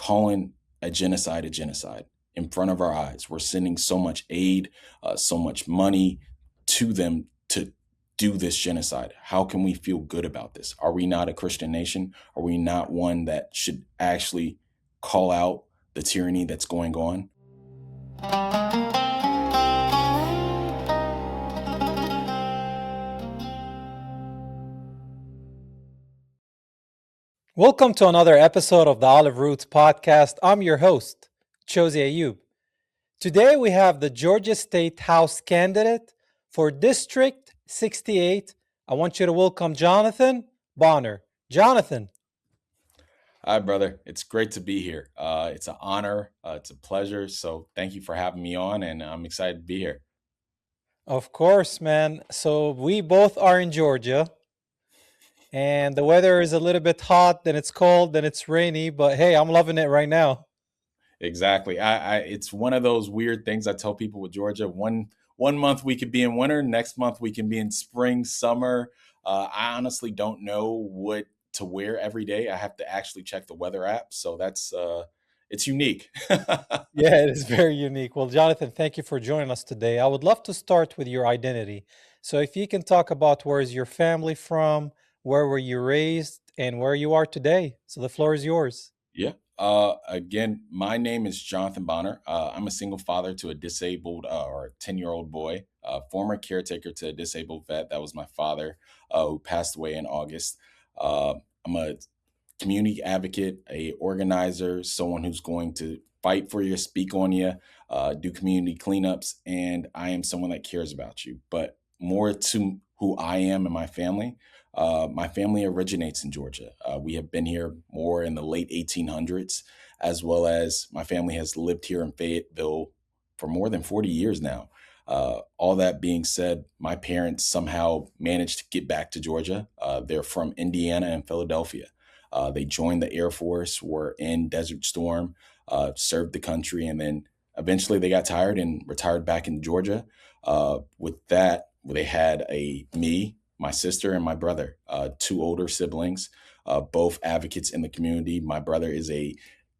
calling a genocide in front of our eyes. We're sending so much aid, so much money to them to do this genocide. How can we feel good about this? Are we not a Christian nation? Are we not one that should actually call out the tyranny that's going on? Welcome to another episode of the Olive Roots podcast. I'm your host, Chosi Ayub. Today we have the Georgia State House candidate for District 68. I want you to welcome Jonathan Bonner. Jonathan. Hi, brother. It's great to be here. It's an honor. It's a pleasure. So thank you for having me on, and I'm excited to be here. Of course, man. So we both are in Georgia, and the weather is a little bit hot, then it's cold, then it's rainy, but hey, I'm loving it right now. Exactly. It's one of those weird things I tell people with Georgia. One month we could be in winter, next month we can be in spring, summer. I honestly don't know what to wear every day. I have to actually check the weather app, so that's it's unique. Yeah, it is very unique. Well, Jonathan, thank you for joining us today. I would love to start with your identity. So, if you can talk about where is your family from, where were you raised, and where you are today. So, the floor is yours. Yeah. Again, my name is Jonathan Bonner. I'm a single father to a disabled or 10-year-old boy, former caretaker to a disabled vet. That was my father, who passed away in August. I'm a community advocate, a organizer, someone who's going to fight for you, speak on you, do community cleanups, and I am someone that cares about you. But more to who I am and my family originates in Georgia. We have been here more in the late 1800s, as well as my family has lived here in Fayetteville for more than 40 years now. All that being said, my parents somehow managed to get back to Georgia. They're from Indiana and Philadelphia. They joined the Air Force, were in Desert Storm, served the country, and then eventually they got tired and retired back in Georgia. With that, they had me, my sister, and my brother, two older siblings, both advocates in the community. My brother is a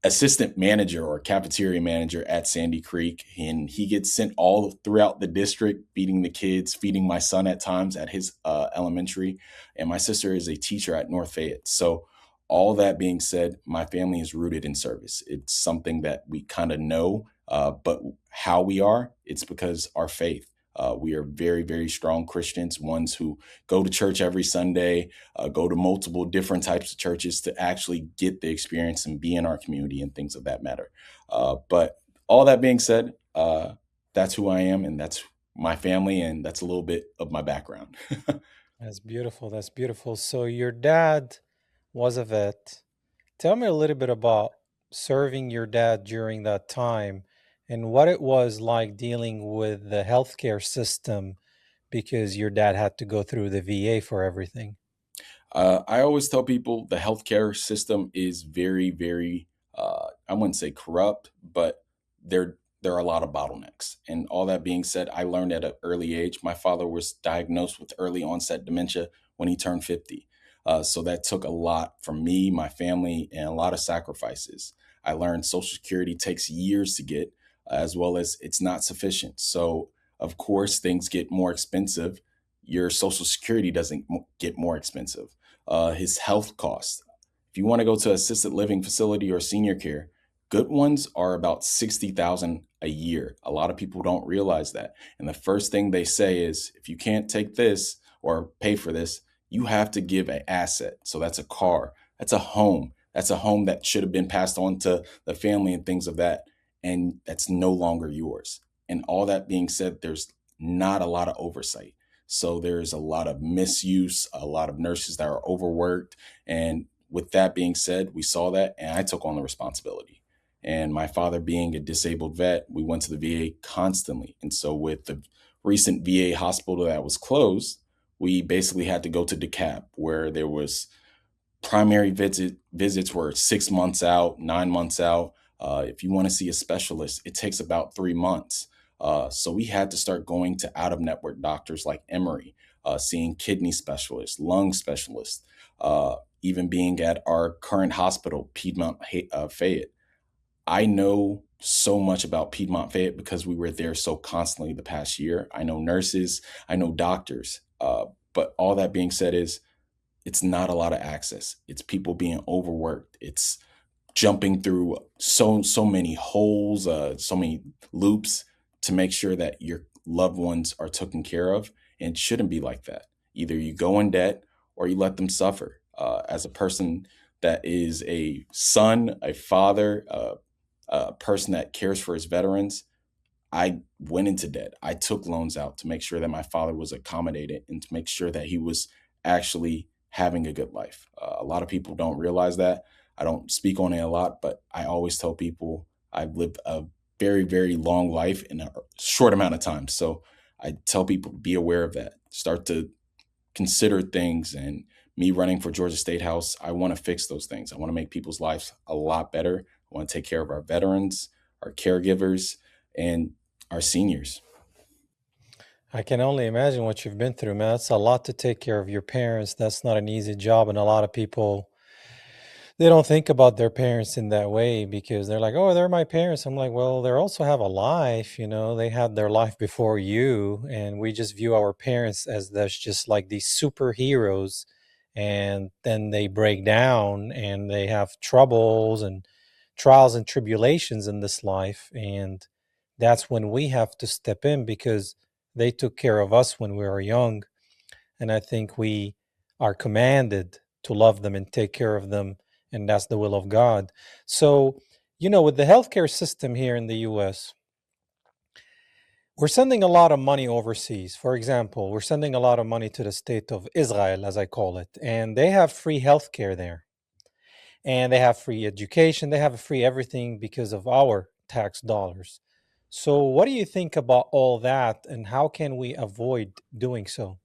assistant manager or cafeteria manager at Sandy Creek, and he gets sent all throughout the district, feeding the kids, feeding my son at times at his elementary. And my sister is a teacher at North Fayette. So all that being said, my family is rooted in service. It's something that we kind of know, but how we are, it's because our faith. We are very, very strong Christians, ones who go to church every Sunday, go to multiple different types of churches to actually get the experience and be in our community and things of that matter. But all that being said, that's who I am, and that's my family, and that's a little bit of my background. That's beautiful. That's beautiful. So, your dad was a vet. Tell me a little bit about serving your dad during that time and what it was like dealing with the healthcare system because your dad had to go through the VA for everything. I always tell people the healthcare system is very, very, I wouldn't say corrupt, but there are a lot of bottlenecks. And all that being said, I learned at an early age. My father was diagnosed with early onset dementia when he turned 50. So that took a lot from me, my family, and a lot of sacrifices. I learned Social Security takes years to get, as well as it's not sufficient. So, of course, things get more expensive. Your Social Security doesn't get more expensive. His health costs. If you want to go to assisted living facility or senior care, good ones are about 60,000 a year. A lot of people don't realize that. And the first thing they say is, if you can't take this or pay for this, you have to give an asset. So that's a car, that's a home. That's a home that should have been passed on to the family and things of that. And that's no longer yours. And all that being said, there's not a lot of oversight. So there's a lot of misuse, a lot of nurses that are overworked. And with that being said, we saw that and I took on the responsibility. And my father being a disabled vet, we went to the VA constantly. And so with the recent VA hospital that was closed, we basically had to go to DeKalb, where there was primary visits were 6 months out, 9 months out. If you want to see a specialist, it takes about 3 months. So we had to start going to out-of-network doctors like Emory, seeing kidney specialists, lung specialists, even being at our current hospital, Piedmont Fayette. I know so much about Piedmont Fayette because we were there so constantly the past year. I know nurses, I know doctors. But all that being said is it's not a lot of access. It's people being overworked. It's jumping through so many holes, so many loops to make sure that your loved ones are taken care of, and it shouldn't be like that. Either you go in debt or you let them suffer. As a person that is a son, a father, a person that cares for his veterans, I went into debt. I took loans out to make sure that my father was accommodated and to make sure that he was actually having a good life. A lot of people don't realize that. I don't speak on it a lot, but I always tell people I've lived a very, very long life in a short amount of time. So I tell people be aware of that. Start to consider things. And me running for Georgia State House, I want to fix those things. I want to make people's lives a lot better. I want to take care of our veterans, our caregivers, and our seniors. I can only imagine what you've been through, man. That's a lot to take care of your parents. That's not an easy job, and a lot of people, they don't think about their parents in that way because they're like, "Oh, they're my parents." I'm like, "Well, they also have a life, you know. They had their life before you, and we just view our parents as that's just like these superheroes, and then they break down and they have troubles and trials and tribulations in this life, and that's when we have to step in because they took care of us when we were young, and I think we are commanded to love them and take care of them, and that's the will of God. So, with the healthcare system here in the US, we're sending a lot of money overseas. For example, we're sending a lot of money to the state of Israel, as I call it, and they have free healthcare there, and they have free education, they have free everything because of our tax dollars. So, what do you think about all that, and how can we avoid doing so?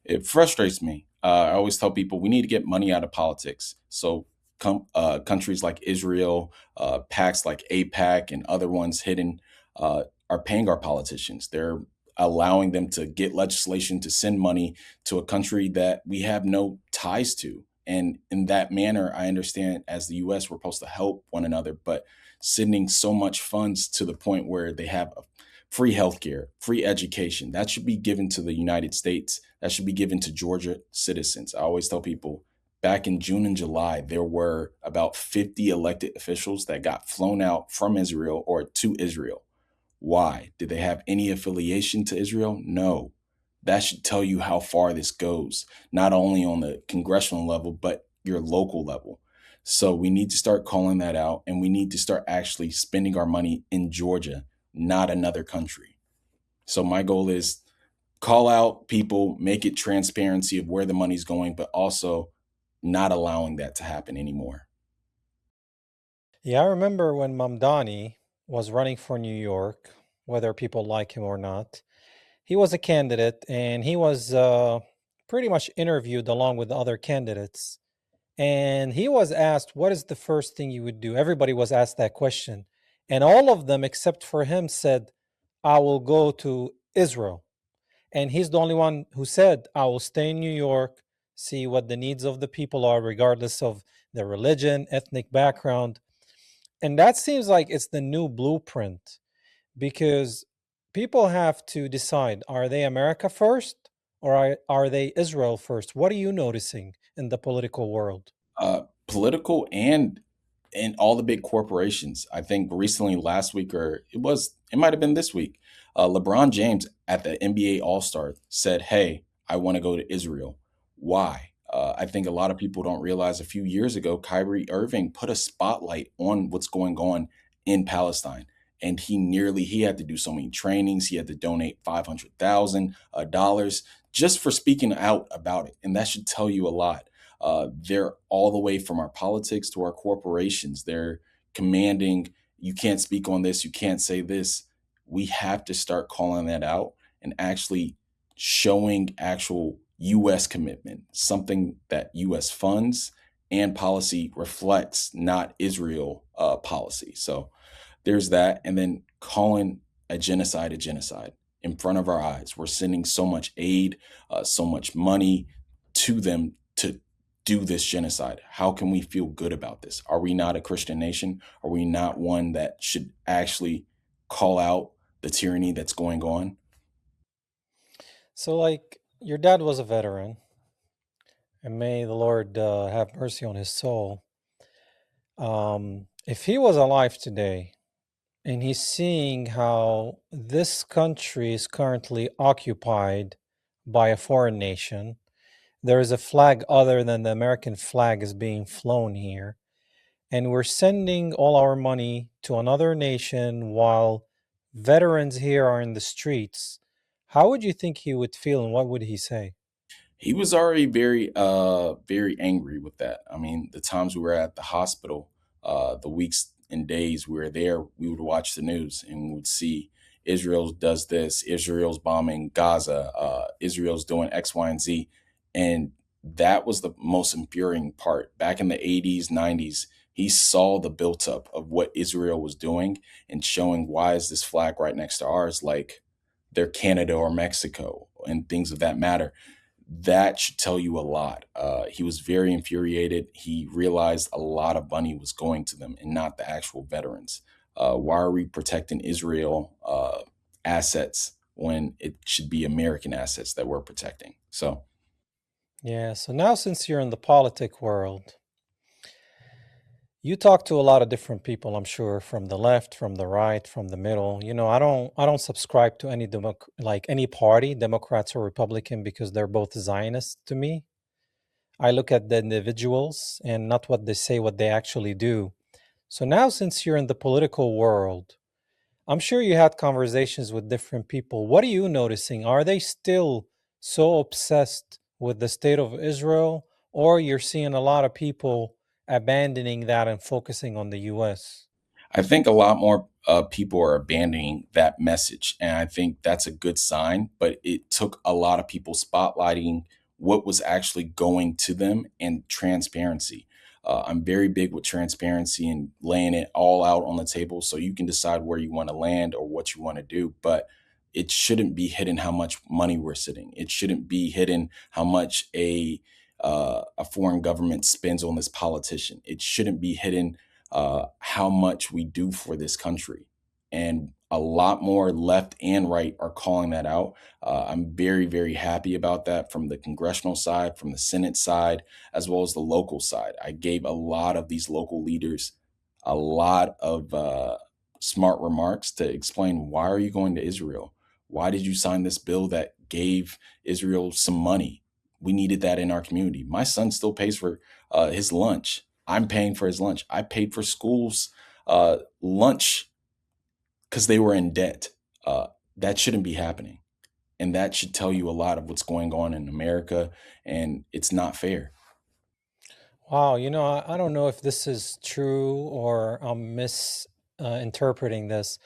It frustrates me. I always tell people we need to get money out of politics. So countries like Israel, PACs like APAC, and other ones hidden are paying our politicians. They're allowing them to get legislation to send money to a country that we have no ties to. And in that manner, I understand as the US, we're supposed to help one another, but sending so much funds to the point where they have free healthcare, free education. That should be given to the United States. That should be given to Georgia citizens. I always tell people back in June and July, there were about 50 elected officials that got flown out from Israel or to Israel. Why? Did they have any affiliation to Israel? No. That should tell you how far this goes, not only on the congressional level, but your local level. So we need to start calling that out, and we need to start actually spending our money in Georgia, not another country. So my goal is call out people, make it transparency of where the money's going, but also not allowing that to happen anymore. Yeah, I remember when Mamdani was running for New York, whether people like him or not. He was a candidate and he was pretty much interviewed along with the other candidates. And he was asked, "What is the first thing you would do?" Everybody was asked that question. And all of them, except for him, said, "I will go to Israel." And he's the only one who said, "I will stay in New York, see what the needs of the people are, regardless of their religion, ethnic background." And that seems like it's the new blueprint because people have to decide, are they America first or are they Israel first? What are you noticing in the political world? Political and all the big corporations. I think recently, last week, or it might have been this week, LeBron James at the NBA All Star said, "Hey, I want to go to Israel." Why? I think a lot of people don't realize a few years ago, Kyrie Irving put a spotlight on what's going on in Palestine. And he had to do so many trainings. He had to donate $500,000 just for speaking out about it. And that should tell you a lot. They're all the way from our politics to our corporations. They're commanding, you can't speak on this, you can't say this. We have to start calling that out and actually showing actual US commitment, something that US funds and policy reflects, not Israel policy. So there's that. And then calling a genocide in front of our eyes. We're sending so much aid, so much money to them to do this genocide? How can we feel good about this? Are we not a Christian nation? Are we not one that should actually call out the tyranny that's going on? So, like, your dad was a veteran, and may the Lord have mercy on his soul. If he was alive today and he's seeing how this country is currently occupied by a foreign nation, there is a flag other than the American flag is being flown here, and we're sending all our money to another nation while veterans here are in the streets, how would you think he would feel and what would he say? He was already very angry with that. I mean, the times we were at the hospital, the weeks and days we were there, we would watch the news and we would see Israel does this, Israel's bombing Gaza, Israel's doing X, Y, and Z. And that was the most infuriating part. Back in the 80s, 90s, he saw the built up of what Israel was doing and showing why is this flag right next to ours, like they're Canada or Mexico and things of that matter. That should tell you a lot. He was very infuriated. He realized a lot of money was going to them and not the actual veterans. Why are we protecting Israel assets when it should be American assets that we're protecting? So Yeah, so now since you're in the politic world, you talk to a lot of different people, I'm sure, from the left, from the right, from the middle. I don't subscribe to like any party, Democrats or Republican, because they're both Zionists to me. I look at the individuals and not what they say, what they actually do. So now since you're in the political world, I'm sure you had conversations with different people. What are you noticing? Are they still so obsessed with the state of Israel, or you're seeing a lot of people abandoning that and focusing on the US? I think a lot more people are abandoning that message. And I think that's a good sign. But it took a lot of people spotlighting what was actually going to them and transparency. I'm very big with transparency and laying it all out on the table so you can decide where you want to land or what you want to do. But it shouldn't be hidden how much money we're sitting. It shouldn't be hidden how much a foreign government spends on this politician. It shouldn't be hidden how much we do for this country. And a lot more left and right are calling that out. I'm very happy about that from the congressional side, from the Senate side, as well as the local side. I gave a lot of these local leaders a lot of smart remarks to explain why are you going to Israel? Why did you sign this bill that gave Israel some money? We needed that in our community. My son still pays for his lunch. I'm paying for his lunch. I paid for school's lunch because they were in debt. That shouldn't be happening. And that should tell you a lot of what's going on in America. And it's not fair. Wow, I don't know if this is true or I'm misinterpreting this,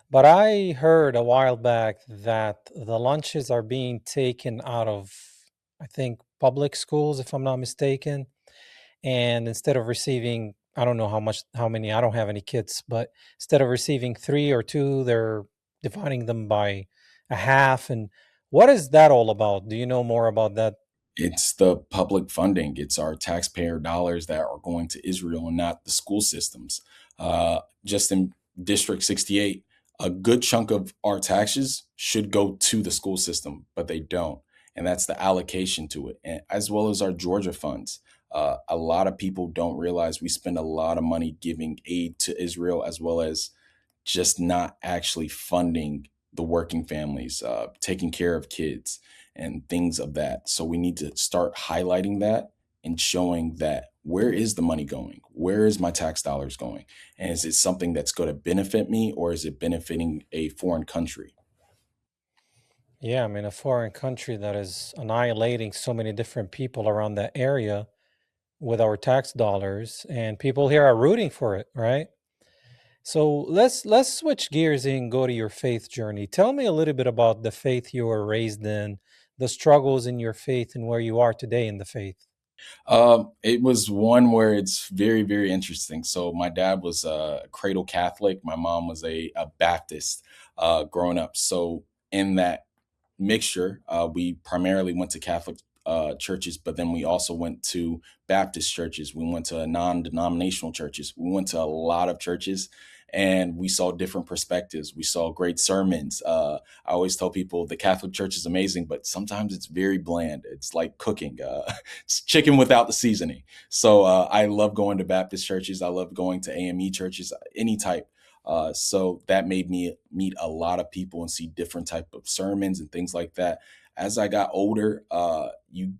but I heard a while back that the lunches are being taken out of, I think, public schools, if I'm not mistaken. And instead of receiving, I don't know how many, I don't have any kids, but instead of receiving three or two, they're dividing them by a half. And what is that all about? Do you know more about that? It's the public funding. It's our taxpayer dollars that are going to Israel and not the school systems. Just in District 68, a good chunk of our taxes should go to the school system, but they don't. And that's the allocation to it, and as well as our Georgia funds. A lot of people don't realize we spend a lot of money giving aid to Israel, as well as just not actually funding the working families, taking care of kids and things of that. So we need to start highlighting that and showing that where is the money going? Where is my tax dollars going? And is it something that's going to benefit me or is it benefiting a foreign country? Yeah, I mean, a foreign country that is annihilating so many different people around that area with our tax dollars, and people here are rooting for it, right? So let's switch gears and go to your faith journey. Tell me a little bit about the faith you were raised in, the struggles in your faith, and where you are today in the faith. It was one where it's very interesting. So my dad was a cradle Catholic. My mom was a Baptist growing up. So in that mixture, we primarily went to Catholic churches, but then we also went to Baptist churches. We went to non-denominational churches. We went to a lot of churches, and we saw different perspectives. We saw great sermons. I always tell people the Catholic Church is amazing, but sometimes it's very bland. It's like cooking. It's chicken without the seasoning. So I love going to Baptist churches. I love going to AME churches, any type. So that made me meet a lot of people and see different type of sermons and things like that. As I got older, you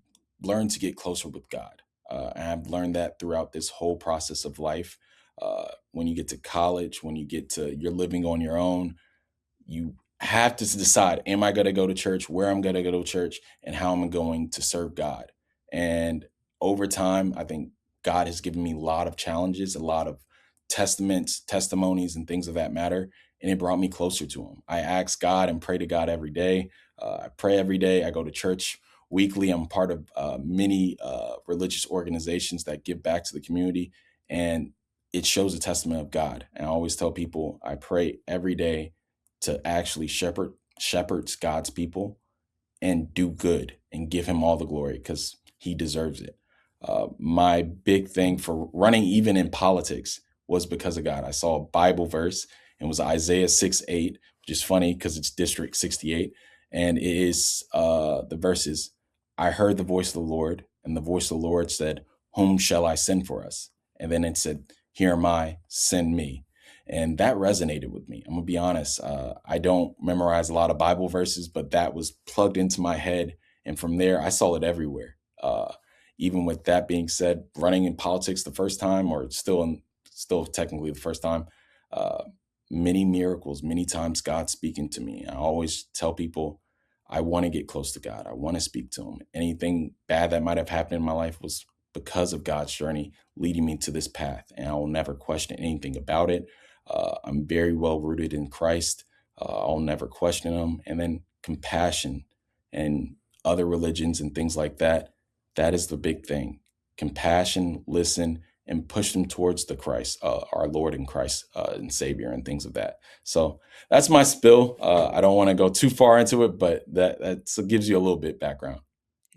learn to get closer with God. And I've learned that throughout this whole process of life. When you get to college, when you get to you're living on your own, you have to decide, am I going to go to church, where I'm going to go to church, and how I'm going to serve God. And over time, I think God has given me a lot of challenges, a lot of testaments, testimonies, and things of that matter. And it brought me closer to him. I ask God and pray to God every day. I pray every day. I go to church weekly. I'm part of many religious organizations that give back to the community. And it shows a testament of God. And I always tell people I pray every day to actually shepherds God's people and do good and give him all the glory because he deserves it. My big thing for running, even in politics, was because of God. I saw a Bible verse and it was Isaiah 6:8, which is funny because it's District 68. And it is the verses, I heard the voice of the Lord, and the voice of the Lord said, whom shall I send for us? And then it said, here am I, send me. And that resonated with me. I'm gonna be honest. I don't memorize a lot of Bible verses, but that was plugged into my head, and from there, I saw it everywhere. Even with that being said, running in politics the first time, or still technically the first time, uh, many miracles, many times God speaking to me. I always tell people, I want to get close to God. I want to speak to Him. Anything bad that might have happened in my life was because of God's journey leading me to this path, and I will never question anything about it. I'm very well rooted in Christ. I'll never question him. And then compassion and other religions and things like that. That is the big thing. Compassion, listen, and push them towards the Christ, our Lord and Christ and Savior, and things of that. So that's my spill. I don't want to go too far into it, but that gives you a little bit background.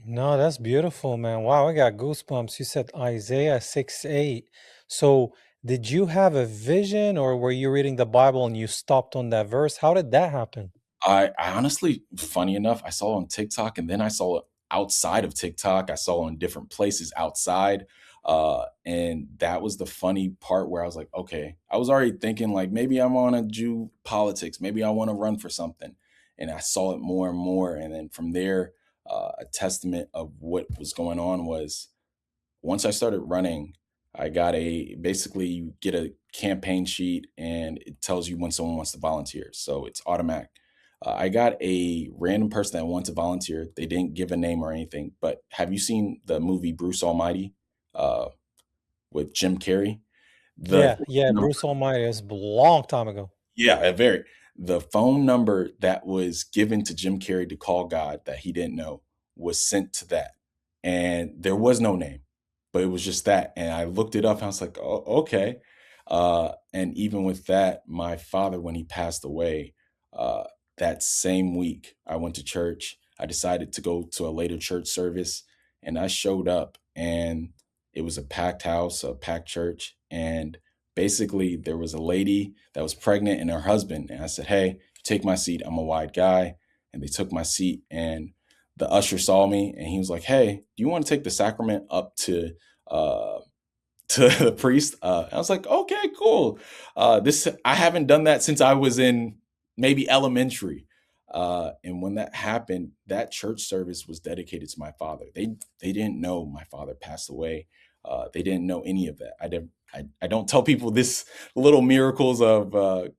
No, that's beautiful, man. Wow, I got goosebumps. You said Isaiah 6:8. So, did you have a vision or were you reading the Bible and you stopped on that verse? How did that happen? I honestly, funny enough, I saw it on TikTok, and then I saw it outside of TikTok. I saw it in different places outside. And that was the funny part where I was like, okay, I was already thinking like maybe I'm on a Jew politics, maybe I want to run for something. And I saw it more and more. And then from there, a testament of what was going on was once I started running, I got basically you get a campaign sheet and it tells you when someone wants to volunteer. So it's automatic. I got a random person that wants to volunteer. They didn't give a name or anything, but have you seen the movie Bruce Almighty uh, with Jim Carrey? The Yeah, yeah, Bruce Almighty is a long time ago. Yeah, very. The phone number that was given to Jim Carrey to call God that he didn't know was sent to that. And there was no name, but it was just that. And I looked it up and I was like, oh, okay. And even with that, my father, when he passed away, uh, that same week, I went to church. I decided to go to a later church service, and I showed up, and it was a packed house, a packed church. And basically, there was a lady that was pregnant and her husband. And I said, hey, take my seat. I'm a wide guy. And they took my seat. And the usher saw me and he was like, hey, do you want to take the sacrament up uh, to the priest? I was like, okay, cool. This I haven't done that since I was in maybe elementary. And when that happened, that church service was dedicated to my father. They didn't know my father passed away. They didn't know any of that. I don't tell people this little miracles of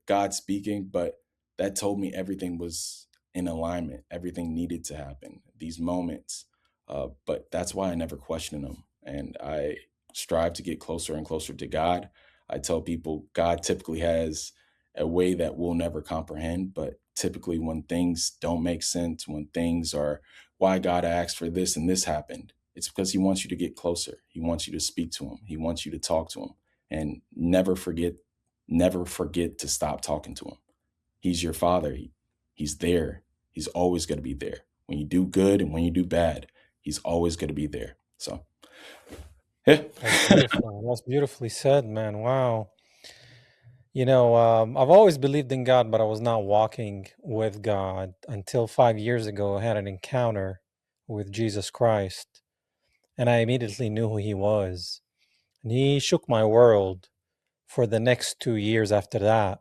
God speaking, but that told me everything was in alignment. Everything needed to happen. These moments, but that's why I never question them, and I strive to get closer and closer to God. I tell people God typically has a way that we'll never comprehend, but typically when things don't make sense, when things are why God asked for this and this happened, it's because He wants you to get closer. He wants you to speak to Him. He wants you to talk to Him, and never forget to stop talking to Him. He's your Father. He's there. He's always going to be there when you do good and when you do bad. He's always going to be there. So, yeah. That's beautiful. That's beautifully said, man. Wow. I've always believed in God, but I was not walking with God until 5 years ago. I had an encounter with Jesus Christ, and I immediately knew who He was. And He shook my world for the next 2 years after that,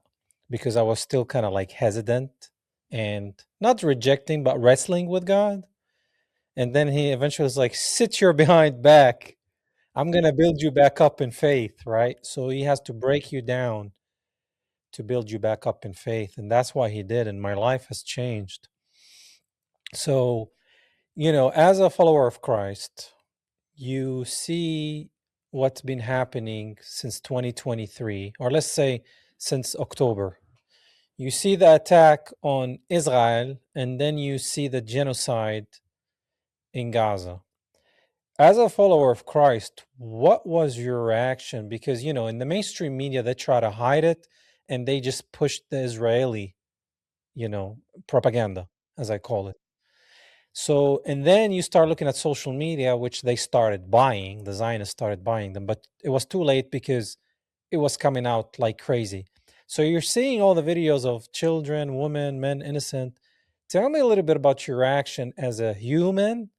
because I was still kind of like hesitant and not rejecting, but wrestling with God. And then He eventually was like, sit your behind back. I'm going to build you back up in faith, right? So He has to break you down to build you back up in faith. And that's why He did. And my life has changed. So, as a follower of Christ, you see what's been happening since 2023, or let's say since October. You see the attack on Israel, and then you see the genocide in Gaza. As a follower of Christ, what was your reaction? Because, in the mainstream media, they try to hide it and they just push the Israeli, you know, propaganda, as I call it. So, and then you start looking at social media, which they started buying, the Zionists started buying them, but it was too late because it was coming out like crazy. So you're seeing all the videos of children, women, men, innocent. Tell me a little bit about your reaction as a human,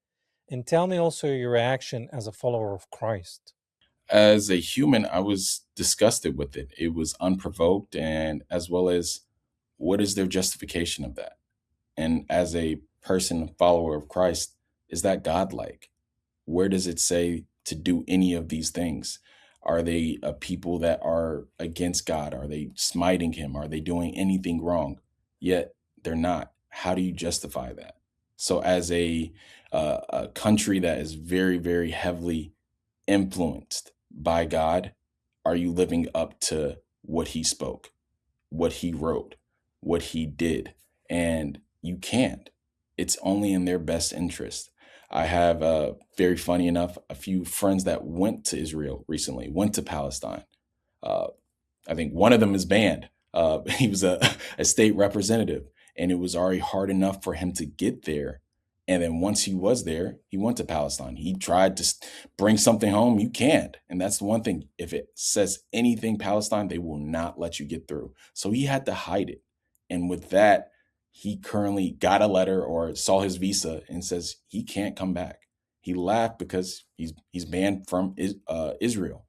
and tell me also your reaction as a follower of Christ. As a human, I was disgusted with it. It was unprovoked, and as well as what is their justification of that? And as a person, a follower of Christ, is that godlike? Where does it say to do any of these things? Are they a people that are against God? Are they smiting him? Are they doing anything wrong? Yet they're not. How do you justify that? So, as a country that is very, very heavily influenced by God, are you living up to what he spoke, what he wrote, what he did? And you can't. It's only in their best interest. I have, very funny enough, a few friends that went to Israel recently, went to Palestine. Uh, I think one of them is banned. He was a state representative, and it was already hard enough for him to get there. And then once he was there, he went to Palestine. He tried to bring something home. You can't. And that's the one thing. If it says anything Palestine, they will not let you get through. So he had to hide it. And with that, he currently got a letter or saw his visa and says he can't come back. He laughed because he's banned from Israel.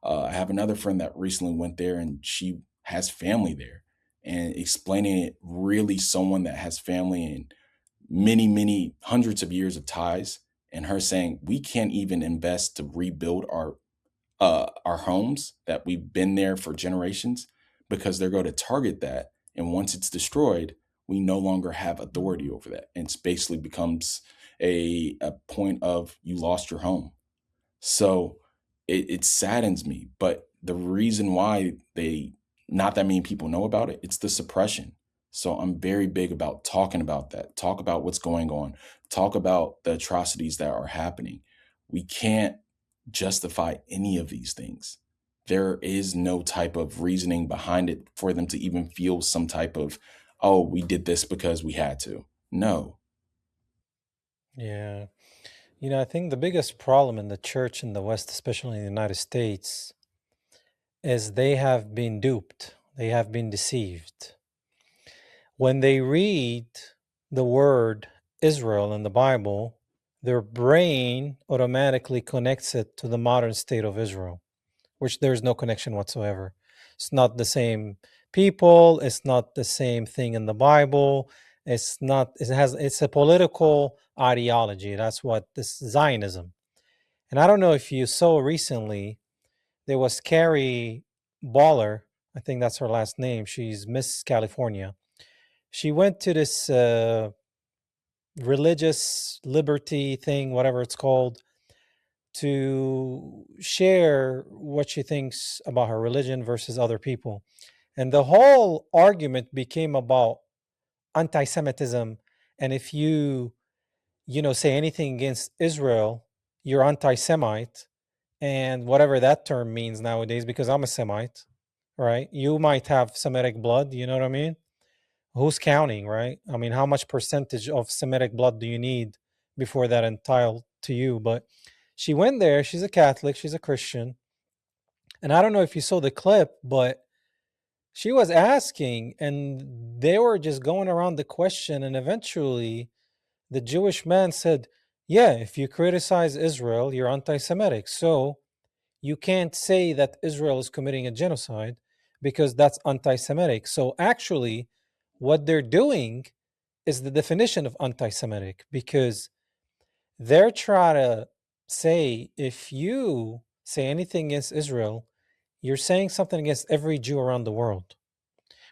I have another friend that recently went there and she has family there, and explaining it, really someone that has family and many, many hundreds of years of ties, and her saying, we can't even invest to rebuild our homes that we've been there for generations because they're going to target that. And once it's destroyed, we no longer have authority over that. And it basically becomes a point of you lost your home. So it saddens me. But the reason why not that many people know about it, it's the suppression. So I'm very big about talking about that. Talk about what's going on. Talk about the atrocities that are happening. We can't justify any of these things. There is no type of reasoning behind it for them to even feel some type of, oh, we did this because we had to. No. Yeah. I think the biggest problem in the church in the West, especially in the United States, is they have been duped. They have been deceived. When they read the word Israel in the Bible, their brain automatically connects it to the modern state of Israel, which there's no connection whatsoever. It's not the same people, it's not the same thing in the Bible. It's a political ideology. That's what this Zionism. And I don't know if you saw recently, there was Carrie Baller, I think that's her last name. She's Miss California. She went to this religious liberty thing, whatever it's called, to share what she thinks about her religion versus other people. And the whole argument became about anti Semitism. And if say anything against Israel, you're anti Semite, and whatever that term means nowadays, because I'm a Semite, right? You might have Semitic blood, you know what I mean? Who's counting, right? I mean, how much percentage of Semitic blood do you need before that entitled to you, but she went there. She's a Catholic, she's a Christian. And I don't know if you saw the clip, but she was asking, and they were just going around the question. And eventually, the Jewish man said, yeah, if you criticize Israel, you're anti Semitic. So you can't say that Israel is committing a genocide because that's anti Semitic. So actually, what they're doing is the definition of anti Semitic because they're trying to say if you say anything against Israel, you're saying something against every Jew around the world,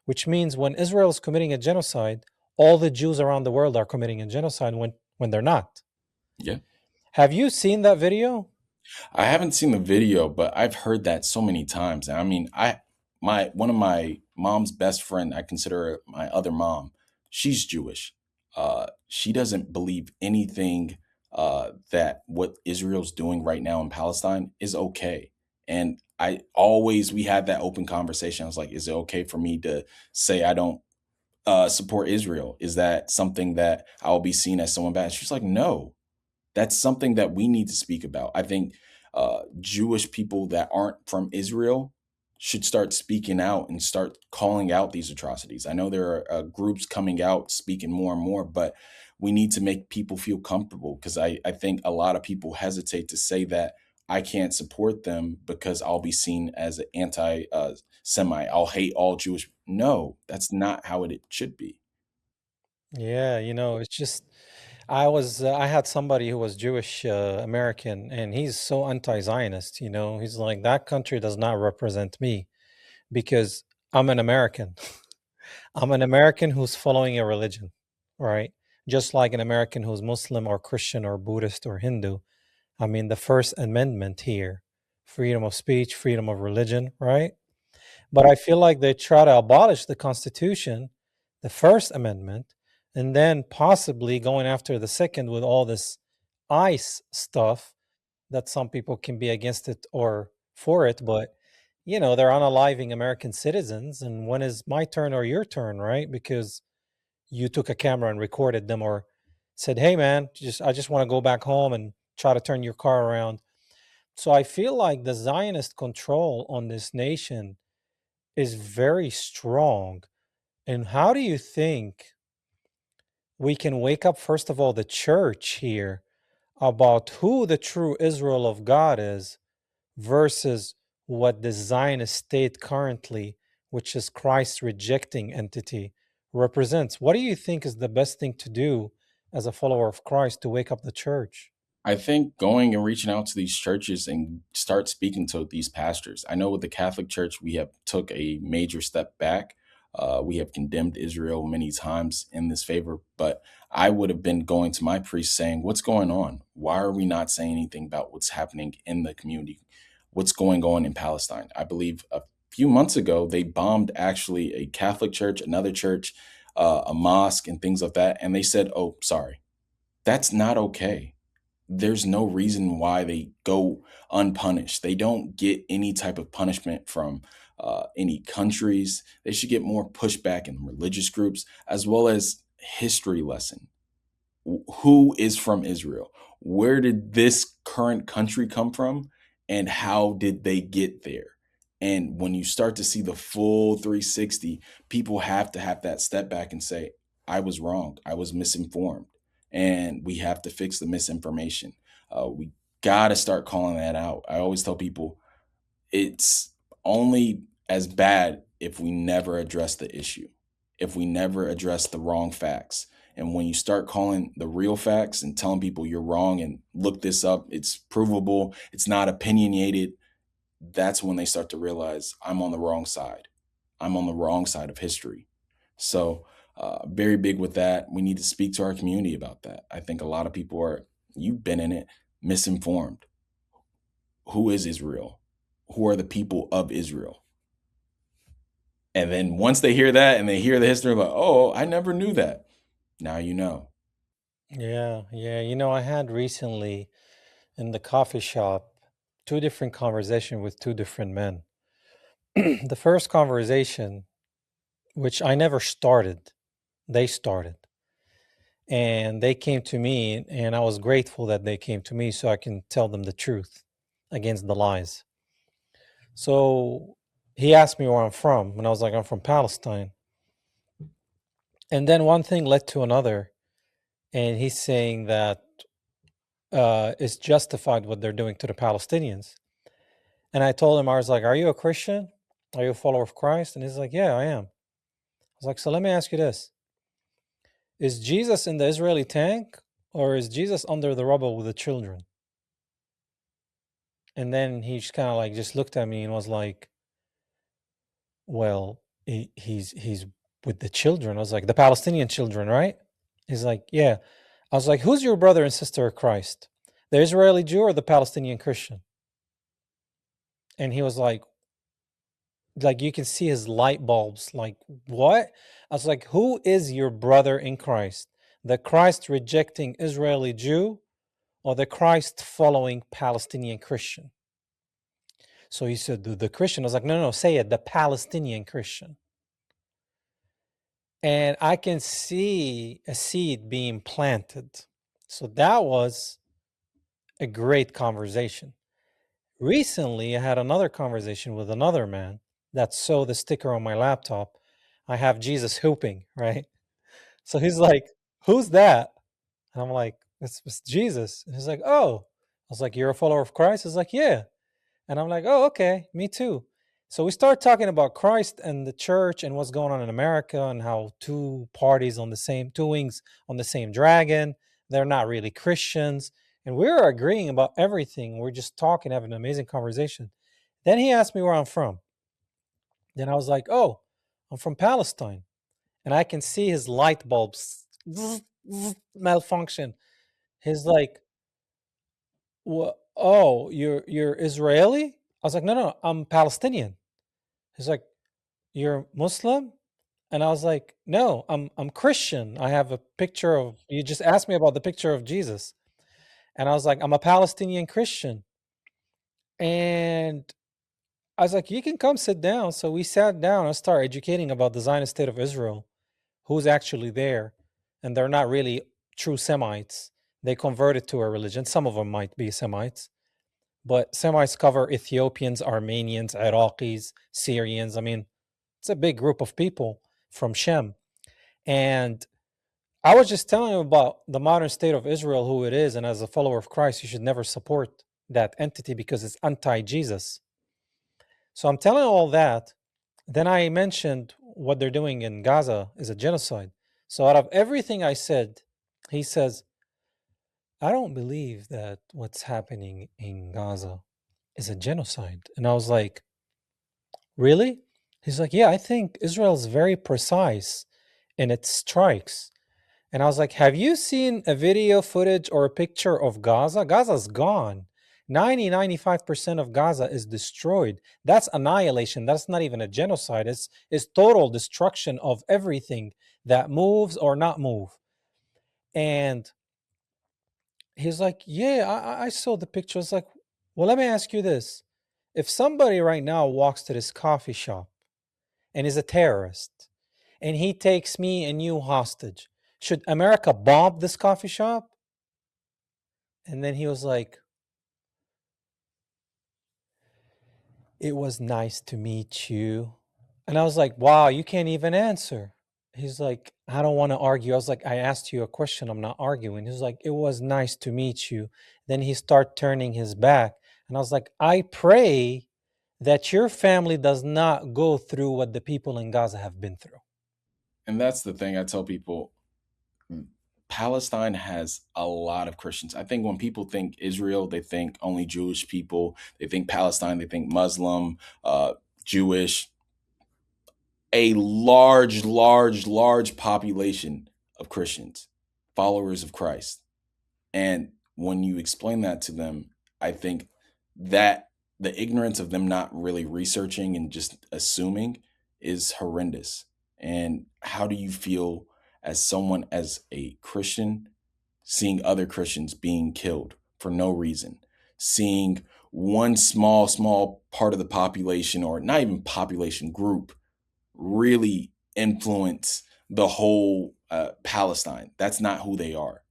which means when Israel is committing a genocide, all the Jews around the world are committing a genocide when they're not. Yeah. Have you seen that video? I haven't seen the video, but I've heard that so many times. I mean, my one of my mom's best friend, I consider her my other mom. She's Jewish. She doesn't believe anything that what Israel's doing right now in Palestine is okay. And we had that open conversation. I was like, is it okay for me to say I don't support Israel? Is that something that I'll be seen as someone bad? She's like, no, that's something that we need to speak about. I think Jewish people that aren't from Israel should start speaking out and start calling out these atrocities. I know there are groups coming out speaking more and more, but we need to make people feel comfortable because I think a lot of people hesitate to say that I can't support them because I'll be seen as an anti Semite. I'll hate all Jewish. No, that's not how it should be. Yeah, it's just I had somebody who was Jewish American, and he's so anti-Zionist. He's like, that country does not represent me because I'm an American. I'm an American who's following a religion, right? Just like an American who's Muslim or Christian or Buddhist or Hindu. I mean, the First Amendment here, freedom of speech, freedom of religion, right? But I feel like they try to abolish the Constitution, the First Amendment, and then possibly going after the second with all this ICE stuff that some people can be against it or for it. But, they're unaliving American citizens. And when is my turn or your turn, right? Because you took a camera and recorded them or said, hey, man, I just want to go back home and try to turn your car around. So I feel like the Zionist control on this nation is very strong. And how do you think we can wake up, first of all, the church here about who the true Israel of God is versus what the Zionist state currently, which is Christ rejecting entity, represents? What do you think is the best thing to do as a follower of Christ to wake up the church? I think going and reaching out to these churches and start speaking to these pastors. I know with the Catholic Church, we have took a major step back. We have condemned Israel many times in this favor, but I would have been going to my priest saying, "What's going on? Why are we not saying anything about what's happening in the community? What's going on in Palestine?" I believe a few months ago they bombed actually a Catholic church, another church, a mosque, and things like that, and they said, "Oh, sorry, that's not okay." There's no reason why they go unpunished. They don't get any type of punishment from any countries. They should get more pushback in religious groups as well as history lesson. Who is from Israel? Where did this current country come from? And how did they get there? And when you start to see the full 360, people have to have that step back and say, I was wrong. I was misinformed. And we have to fix the misinformation. We got to start calling that out. I always tell people it's only as bad if we never address the issue, if we never address the wrong facts. And when you start calling the real facts and telling people you're wrong and look this up, it's provable, it's not opinionated, that's when they start to realize I'm on the wrong side. I'm on the wrong side of history. So, very big with that. We need to speak to our community about that. I think a lot of people are, you've been in it, misinformed. Who is Israel? Who are the people of Israel? And then once they hear that and they hear the history, like, oh, I never knew that. Now you know. Yeah, yeah. I had recently in the coffee shop two different conversations with two different men. The first conversation, which I never started, they started. And they came to me, and I was grateful that they came to me so I can tell them the truth against the lies. So he asked me where I'm from, and I was like, I'm from Palestine. And then one thing led to another, and he's saying that it's justified what they're doing to the Palestinians. And I told him, I was like, are you a Christian? Are you a follower of Christ? And he's like, yeah, I am. I was like, so let me ask you this. Is Jesus in the Israeli tank, or is Jesus under the rubble with the children? And then he just kind of like just looked at me and was like, well, he's with the children. I was like, the Palestinian children, right? He's like, yeah. I was like, who's your brother and sister of Christ? The Israeli Jew or the Palestinian Christian? And he was like you can see his light bulbs. Like, what? I was like, who is your brother in Christ? The Christ rejecting Israeli Jew or the Christ following Palestinian Christian? So he said, the Christian. I was like, no, no, say it, the Palestinian Christian. And I can see a seed being planted. So that was a great conversation. Recently, I had another conversation with another man that saw the sticker on my laptop. I have Jesus hooping, right? So he's like, who's that? And I'm like, it's Jesus. And he's like, oh. I was like, you're a follower of Christ? He's like, yeah. And I'm like, oh, okay, me too. So we start talking about Christ and the church and what's going on in America and how two parties on the same, two wings on the same dragon. They're not really Christians. And we're agreeing about everything. We're just talking, having an amazing conversation. Then he asked me where I'm from. Then I was like, oh, I'm from Palestine. And I can see his light bulbs malfunction. He's like, oh, you're Israeli? I was like, no, no, I'm Palestinian. He's like, you're Muslim? And I was like, no, I'm Christian. I have a picture of, you just asked me about the picture of Jesus. And I was like, I'm a Palestinian Christian. And I was like, you can come sit down. So we sat down and started educating about the Zionist state of Israel, who's actually there. And they're not really true Semites. They converted to a religion. Some of them might be Semites, but Semites cover Ethiopians, Armenians, Iraqis, Syrians. I mean, it's a big group of people from Shem. And I was just telling him about the modern state of Israel, who it is. And as a follower of Christ, you should never support that entity because it's anti Jesus. So I'm telling all that. Then I mentioned what they're doing in Gaza is a genocide. So out of everything I said, he says, I don't believe that what's happening in Gaza is a genocide. And I was like, really? He's like, yeah, I think Israel's very precise in its strikes. And I was like, have you seen a video footage or a picture of Gaza? Gaza's gone. 95% of Gaza is destroyed. That's annihilation. That's not even a genocide. It's total destruction of everything that moves or not move. And he's like, yeah, I saw the picture. I was like, well, let me ask you this. If somebody right now walks to this coffee shop and is a terrorist and he takes me and you hostage, should America bomb this coffee shop? And then he was like, it was nice to meet you. And I was like, wow, you can't even answer. He's like, I don't want to argue. I was like, I asked you a question. I'm not arguing. He's like, it was nice to meet you. Then he started turning his back. And I was like, I pray that your family does not go through what the people in Gaza have been through. And that's the thing I tell people. Palestine has a lot of Christians. I think when people think Israel, they think only Jewish people. They think Palestine, they think Muslim, Jewish. A large, large, large population of Christians, followers of Christ. And when you explain that to them, I think that the ignorance of them not really researching and just assuming is horrendous. And how do you feel as someone, as a Christian, seeing other Christians being killed for no reason, seeing one small, small part of the population, or not even population group, really influence the whole Palestine. That's not who they are.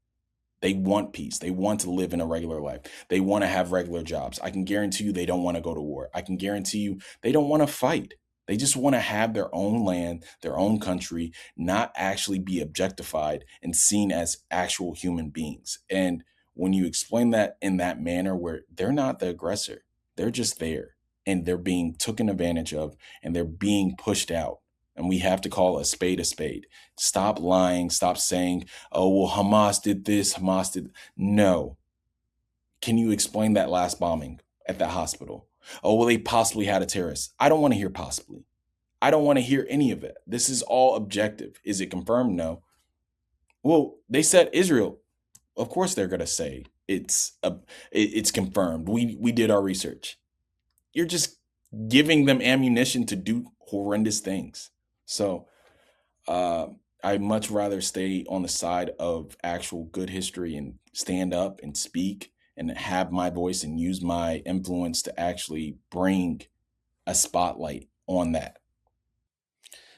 They want peace. They want to live in a regular life. They want to have regular jobs. I can guarantee you they don't want to go to war. I can guarantee you they don't want to fight. They just want to have their own land, their own country, not actually be objectified and seen as actual human beings. And when you explain that in that manner, where they're not the aggressor, they're just there and they're being taken advantage of and they're being pushed out. And we have to call a spade a spade. Stop lying. Stop saying, oh, well, Hamas did this, Hamas did. No. Can you explain that last bombing at that hospital? Oh, well, they possibly had a terrorist. I don't want to hear possibly. I don't want to hear any of it. This is all objective. Is it confirmed? No. Well, they said Israel. Of course, they're gonna say it's confirmed. We did our research. You're just giving them ammunition to do horrendous things. So uh, I much rather stay on the side of actual good history and stand up and speak and have my voice and use my influence to actually bring a spotlight on that.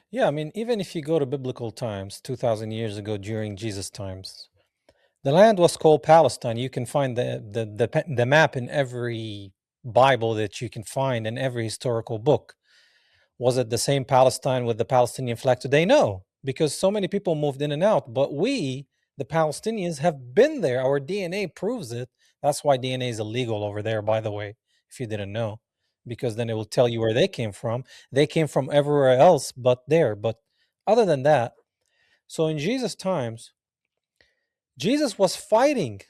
Yeah, I mean, even if you go to biblical times, 2,000 years ago during Jesus' times, the land was called Palestine. You can find the map in every Bible that you can find in every historical book. Was it the same Palestine with the Palestinian flag today? No, because so many people moved in and out. But we, the Palestinians, have been there. Our DNA proves it. That's why DNA is illegal over there, by the way, if you didn't know, because then it will tell you where they came from. They came from everywhere else but there. But other than that, so in Jesus' times, Jesus was fighting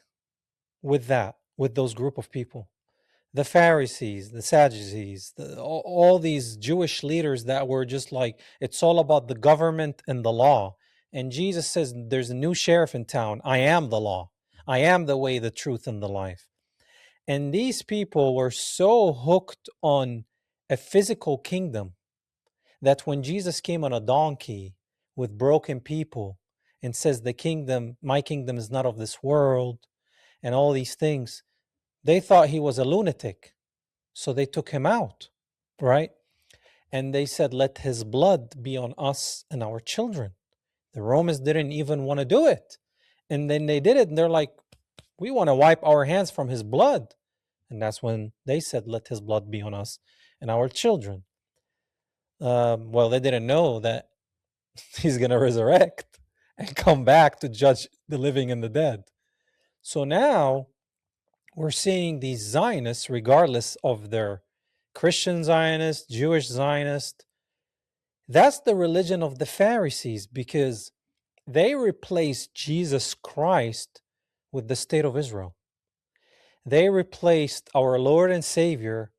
with that, with those group of people, the Pharisees, the Sadducees, all these Jewish leaders that were just like, it's all about the government and the law. And Jesus says, there's a new sheriff in town. I am the law. I am the way, the truth, and the life. And these people were so hooked on a physical kingdom that when Jesus came on a donkey with broken people and says, the kingdom, my kingdom is not of this world, and all these things, they thought he was a lunatic. So they took him out, right? And they said, let his blood be on us and our children. The Romans didn't even want to do it. And then they did it, and they're like, we want to wipe our hands from his blood. And that's when they said, let his blood be on us and our children. Well, they didn't know that he's going to resurrect and come back to judge the living and the dead. So now we're seeing these Zionists, regardless of their Christian Zionist, Jewish Zionist, that's the religion of the Pharisees, because they replaced Jesus Christ with the state of Israel. They replaced our Lord and Savior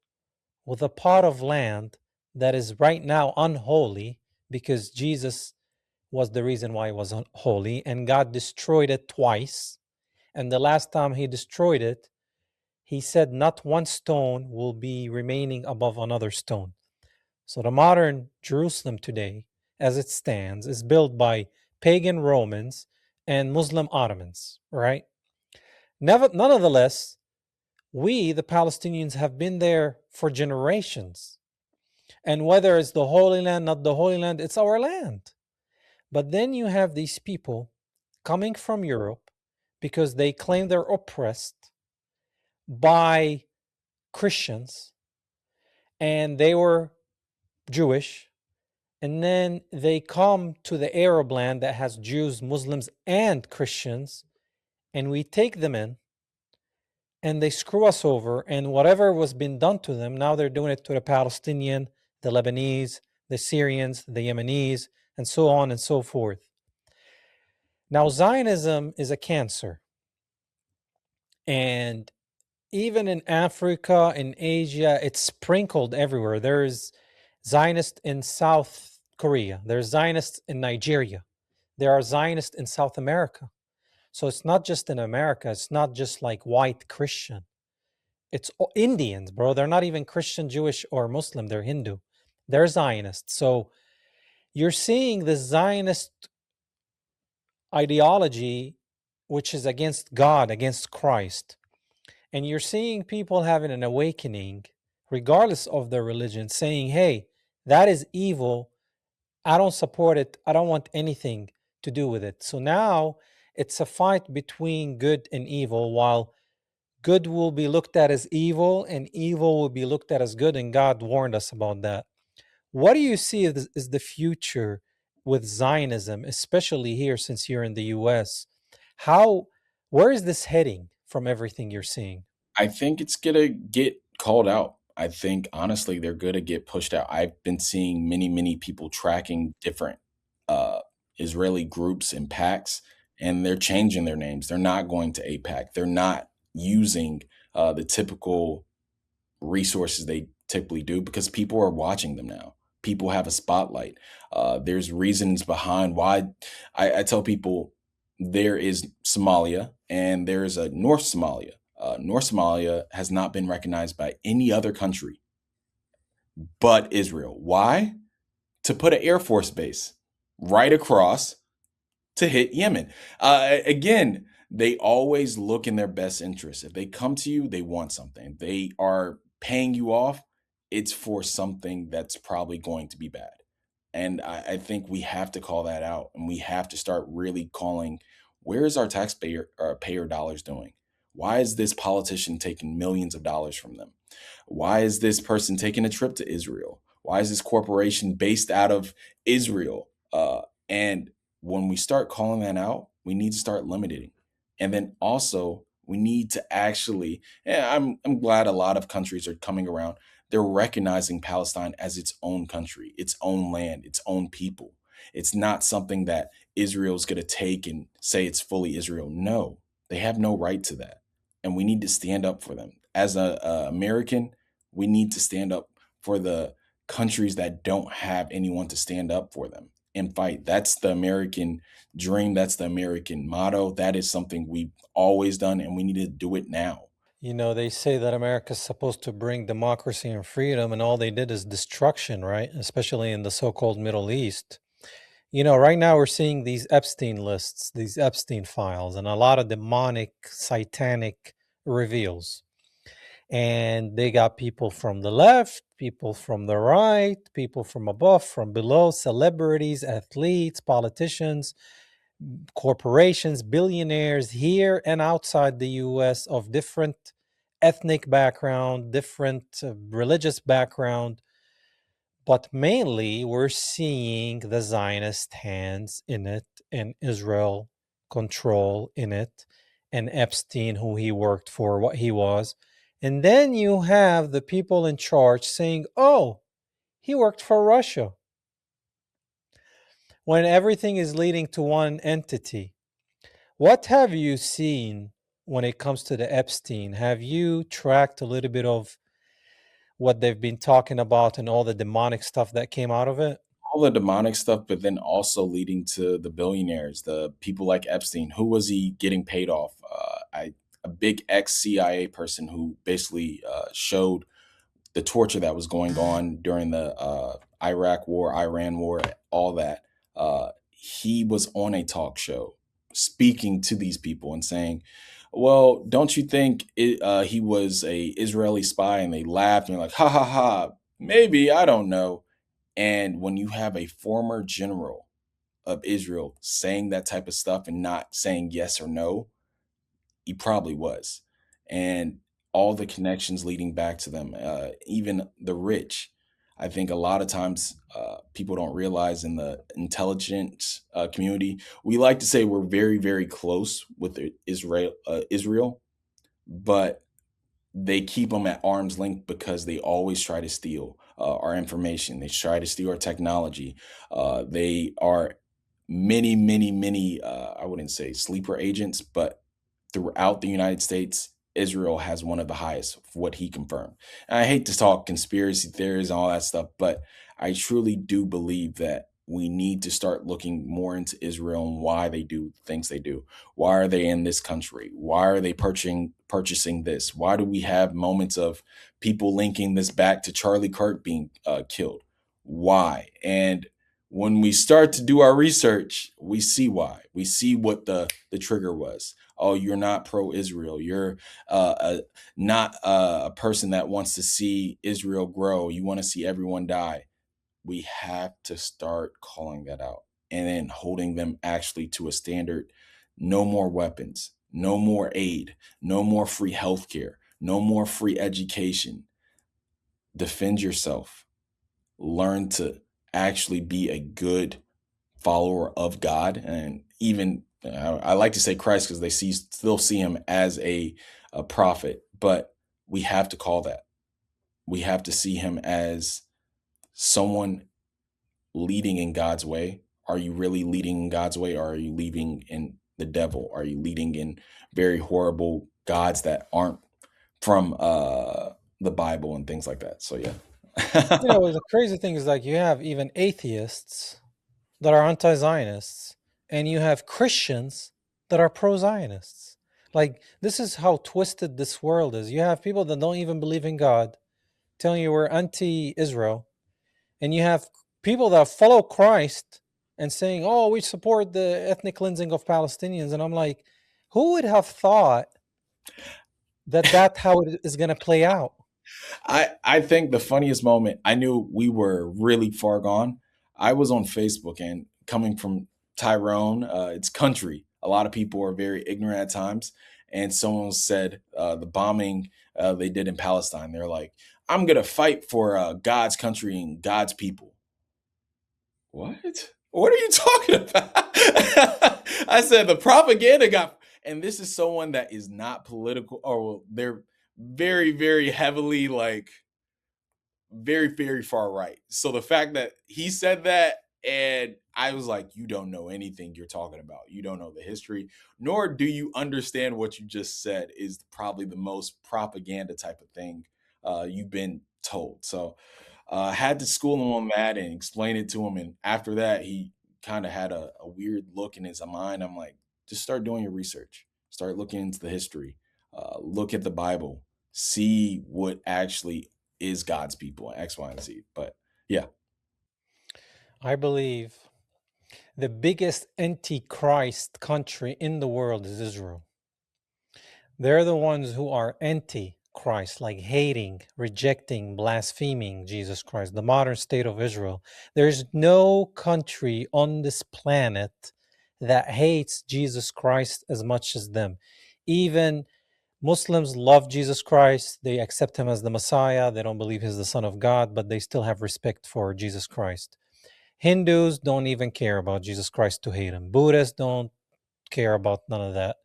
with a pot of land that is right now unholy, because Jesus was the reason why it was unholy, and God destroyed it twice. And the last time he destroyed it, he said not one stone will be remaining above another stone. So the modern Jerusalem today, as it stands, is built by pagan Romans and Muslim Ottomans, right? Nonetheless, we, the Palestinians, have been there for generations. And whether it's the Holy Land, not the Holy Land, it's our land. But then you have these people coming from Europe because they claim they're oppressed by Christians and they were Jewish. And then they come to the Arab land that has Jews, Muslims, and Christians, and we take them in and they screw us over. And whatever was being done to them, now they're doing it to the Palestinian, the Lebanese, the Syrians, the Yemenis, and so on and so forth. Now, Zionism is a cancer. And even in Africa, in Asia, it's sprinkled everywhere. There's Zionists in South Korea. There's Zionists in Nigeria. There are Zionists in South America. So it's not just in America. It's not just like white Christian. It's Indians, bro. They're not even Christian, Jewish, or Muslim. They're Hindu. They're Zionists. So you're seeing the Zionist ideology, which is against God, against Christ. And you're seeing people having an awakening, regardless of their religion, saying, hey, that is evil. I don't support it. I don't want anything to do with it. So now it's a fight between good and evil, while good will be looked at as evil and evil will be looked at as good. And God warned us about that. What do you see is the future with Zionism, especially here since you're in the US? How, where is this heading from everything you're seeing? I think it's gonna get called out. I think honestly they're gonna get pushed out. I've been seeing many people tracking different uh, Israeli groups and packs, and they're changing their names. They're not going to APAC. They're not using the typical resources they typically do because people are watching them now. People have a spotlight. There's reasons behind why. I tell people there is Somalia and there is a North Somalia. North Somalia has not been recognized by any other country but Israel. Why? To put an Air Force base right across to hit Yemen. Again, they always look in their best interest. If they come to you, they want something. They are paying you off. It's for something that's probably going to be bad. And I think we have to call that out, and we have to start really calling where is our taxpayer payer dollars doing? Why is this politician taking millions of dollars from them? Why is this person taking a trip to Israel? Why is this corporation based out of Israel? And when we start calling that out, we need to start limiting. And then also, we need to actually, I'm glad a lot of countries are coming around. They're recognizing Palestine as its own country, its own land, its own people. It's not something that Israel's going to take and say it's fully Israel. No, they have no right to that. And we need to stand up for them. As a American, we need to stand up for the countries that don't have anyone to stand up for them and fight. That's the American dream. That's the American motto. That is something we've always done, and we need to do it now. You know, they say that America's supposed to bring democracy and freedom, and all they did is destruction, right? Especially in the so called Middle East. You know, right now we're seeing these Epstein lists, these Epstein files, and a lot of demonic, satanic reveals. And they got people from the left, people from the right, people from above, from below, celebrities, athletes, politicians, corporations, billionaires here and outside the US of different ethnic background, different religious background, but mainly we're seeing the Zionist hands in it and Israel control in it and Epstein, who he worked for, what he was. And then you have the people in charge saying, oh, he worked for Russia, when everything is leading to one entity. What have you seen when it comes to the Epstein? Have you tracked a little bit of what they've been talking about and all the demonic stuff that came out of it? All the demonic stuff, but then also leading to the billionaires, the people like Epstein. Who was he getting paid off? A big ex CIA person who basically showed the torture that was going on during the Iraq War, Iran War, all that. He was on a talk show speaking to these people and saying, "Well, don't you think he was a Israeli spy?" And they laughed and they're like, "Ha ha ha! Maybe, I don't know." And when you have a former general of Israel saying that type of stuff and not saying yes or no, he probably was. And all the connections leading back to them, even the rich. I think a lot of times people don't realize in the intelligence community, we like to say we're very close with Israel, but they keep them at arm's length because they always try to steal our information. They try to steal our technology. They are many. I wouldn't say sleeper agents, but throughout the United States, Israel has one of the highest, what he confirmed. And I hate to talk conspiracy theories and all that stuff, but I truly do believe that we need to start looking more into Israel and why they do things they do. Why are they in this country? Why are they purchasing this? Why do we have moments of people linking this back to Charlie Kirk being killed? Why? And when we start to do our research, we see why. We see what the trigger was. Oh, you're not pro-Israel. You're not a person that wants to see Israel grow. You want to see everyone die. We have to start calling that out. and then holding them actually to a standard. No more weapons, no more aid, no more free healthcare, no more free education. Defend yourself. Learn to actually be a good follower of God, and even I like to say Christ because they still see him as a prophet, but we have to call that. We have to see him as someone leading in God's way. Are you really leading in God's way, or are you leading in the devil? Are you leading in very horrible gods that aren't from the Bible and things like that? So You yeah. know, the crazy thing is like you have even atheists that are anti-Zionists, and you have Christians that are pro-Zionists. Like this is how twisted this world is. You have people that don't even believe in God telling you we're anti-Israel, and you have people that follow Christ and saying, "Oh, we support the ethnic cleansing of Palestinians." And I'm like, who would have thought that that's how it is going to play out? I think the funniest moment, I knew we were really far gone. I was on Facebook, and coming from Tyrone, it's country. A lot of people are very ignorant at times. And someone said the bombing they did in Palestine. They're like, "I'm gonna fight for God's country and God's people." What? What are you talking about? I said the propaganda got, and this is someone that is not political, or well, they're very, very heavily like very, very far right. So the fact that he said that, and I was like, you don't know anything you're talking about. You don't know the history, nor do you understand what you just said is probably the most propaganda type of thing you've been told. So I had to school him on that and explain it to him. And after that, he kind of had a weird look in his mind. I'm like, just start doing your research, start looking into the history, look at the Bible, see what actually is God's people, X, Y, and Z. But yeah, I believe the biggest antichrist country in the world is Israel. They're the ones who are anti Christ, like hating, rejecting, blaspheming Jesus Christ, the modern state of Israel. There's no country on this planet that hates Jesus Christ as much as them. Even Muslims love Jesus Christ. They accept him as the Messiah. They don't believe he's the Son of God, but they still have respect for Jesus Christ. Hindus don't even care about Jesus Christ to hate him. Buddhists don't care about none of that.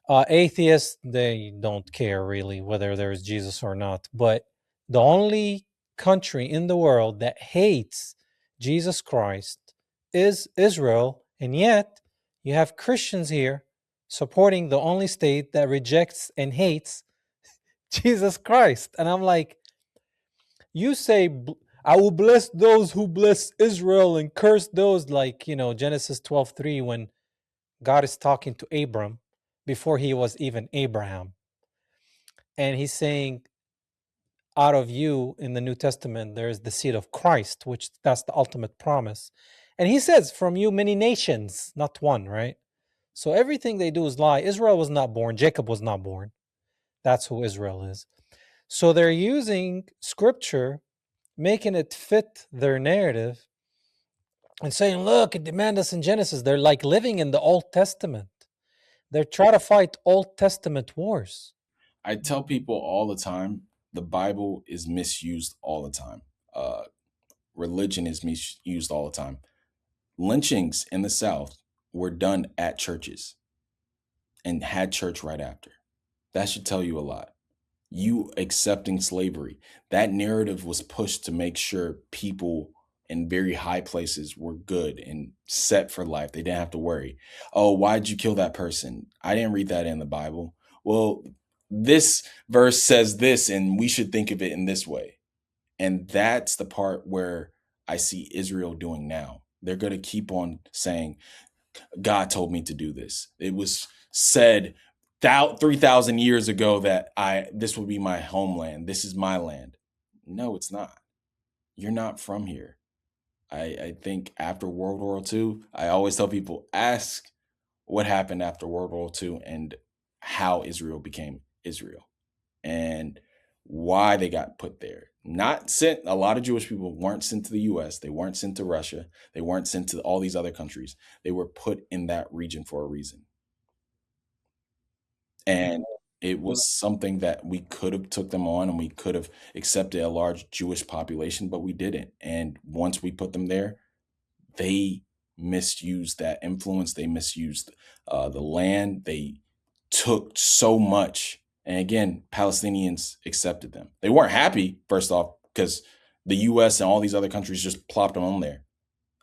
Atheists, they don't care really whether there's Jesus or not. But the only country in the world that hates Jesus Christ is Israel. And yet, you have Christians here supporting the only state that rejects and hates Jesus Christ. And I'm like, you say, I will bless those who bless Israel and curse those, like, Genesis 12:3, when God is talking to Abram before he was even Abraham. And he's saying, out of you in the New Testament, there is the seed of Christ, which that's the ultimate promise. And he says, from you, many nations, not one, right? So everything they do is lie. Israel was not born. Jacob was not born. That's who Israel is. So they're using scripture, making it fit their narrative, and saying, look, it demands us in Genesis. They're like living in the Old Testament. They're trying to fight Old Testament wars. I tell people all the time the Bible is misused all the time. Uh, Religion is misused all the time. Lynchings in the South were done at churches and had church right after. That should tell you a lot. You accepting slavery, that narrative was pushed to make sure people in very high places were good and set for life. They didn't have to worry. Oh, why'd you kill that person? I didn't read that in the Bible. Well, this verse says this, and we should think of it in this way. And that's the part where I see Israel doing now. They're going to keep on saying, God told me to do this. It was said 3,000 years ago that this would be my homeland. This is my land. No, it's not. You're not from here. I think after World War II, I always tell people, ask what happened after World War II and how Israel became Israel and why they got put there. Not sent. A lot of Jewish people weren't sent to the US. They weren't sent to Russia. They weren't sent to all these other countries. They were put in that region for a reason. And it was something that we could have took them on, and we could have accepted a large Jewish population, but we didn't. And once we put them there, they misused that influence. They misused the land. They took so much. And again, Palestinians accepted them. They weren't happy, first off, because the US and all these other countries just plopped them on there.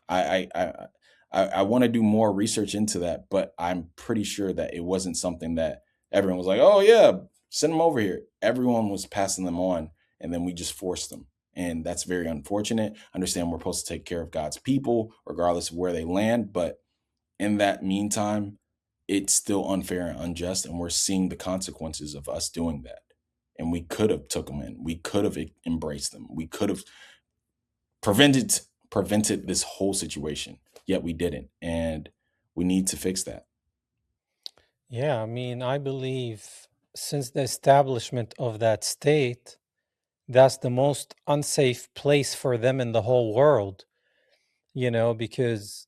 I want to do more research into that, but I'm pretty sure that it wasn't something that everyone was like, "Oh yeah, send them over here." Everyone was passing them on, and then we just forced them, and that's very unfortunate. I understand we're supposed to take care of God's people, regardless of where they land, but in that meantime, it's still unfair and unjust, and we're seeing the consequences of us doing that. And we could have took them in. We could have embraced them. We could have prevented prevented this whole situation, yet we didn't, and we need to fix that. Yeah, I mean, I believe since the establishment of that state, that's the most unsafe place for them in the whole world, because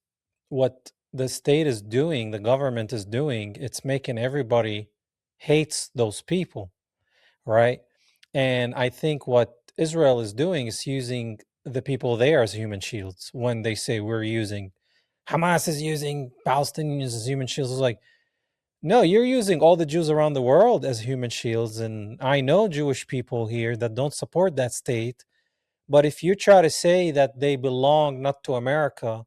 what the state is doing, the government is doing, it's making everybody hates those people, right? And I think what Israel is doing is using the people there as human shields when they say we're using Hamas is using Palestinians as human shields. It's like, no, you're using all the Jews around the world as human shields. And I know Jewish people here that don't support that state. But if you try to say that they belong not to America,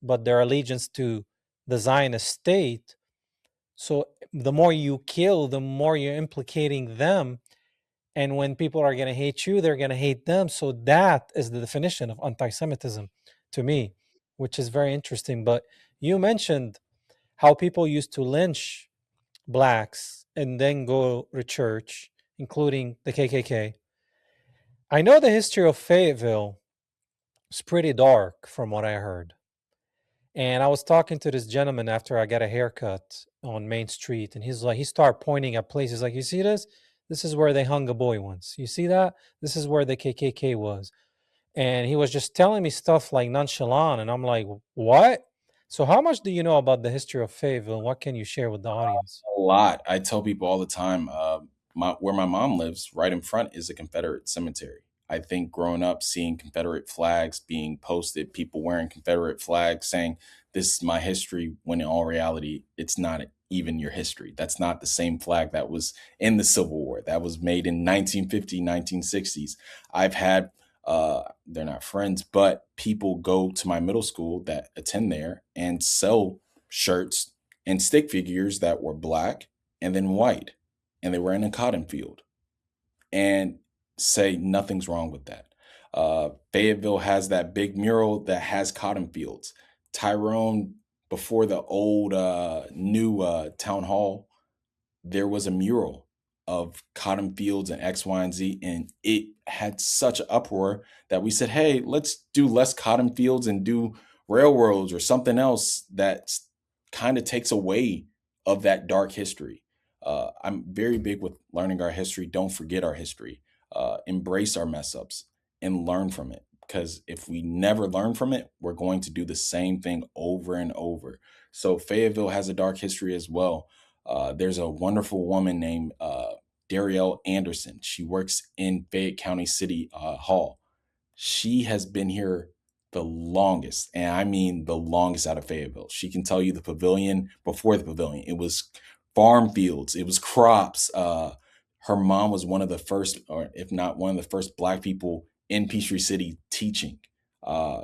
but their allegiance to the Zionist state, so the more you kill, the more you're implicating them. And when people are going to hate you, they're going to hate them. So that is the definition of anti Semitism to me, which is very interesting. But you mentioned how people used to lynch blacks and then go to church, including the KKK. I know the history of Fayetteville is pretty dark from what I heard. And I was talking to this gentleman after I got a haircut on Main Street, and he's like, he started pointing at places like, you see this? This is where they hung a boy once. You see that? This is where the KKK was. And he was just telling me stuff like nonchalant, and I'm like, what? So, how much do you know about the history of Fayetteville? What can you share with the audience? A lot. I tell people all the time, where my mom lives, right in front is a Confederate cemetery. I think growing up, seeing Confederate flags being posted, people wearing Confederate flags saying, "This is my history," when in all reality, it's not even your history. That's not the same flag that was in the Civil War. That was made in 1950, 1960s. I've had, they're not friends, but people go to my middle school that attend there and sell shirts and stick figures that were black and then white, and they were in a cotton field, and say nothing's wrong with that. Fayetteville has that big mural that has cotton fields. Tyrone, before the old new town hall, there was a mural of cotton fields and X, Y, and Z, and it had such an uproar that we said, "Hey, let's do less cotton fields and do railroads or something else that kind of takes away of that dark history." I'm very big with learning our history. Don't forget our history. Embrace our mess ups and learn from it. Because if we never learn from it, we're going to do the same thing over and over. So Fayetteville has a dark history as well. There's a wonderful woman named Darielle Anderson. She works in Fayette County City Hall. She has been here the longest, and I mean the longest out of Fayetteville. She can tell you the pavilion before the pavilion. It was farm fields, it was crops. Her mom was one of the first, or if not one of the first, Black people in Peachtree City teaching. Uh,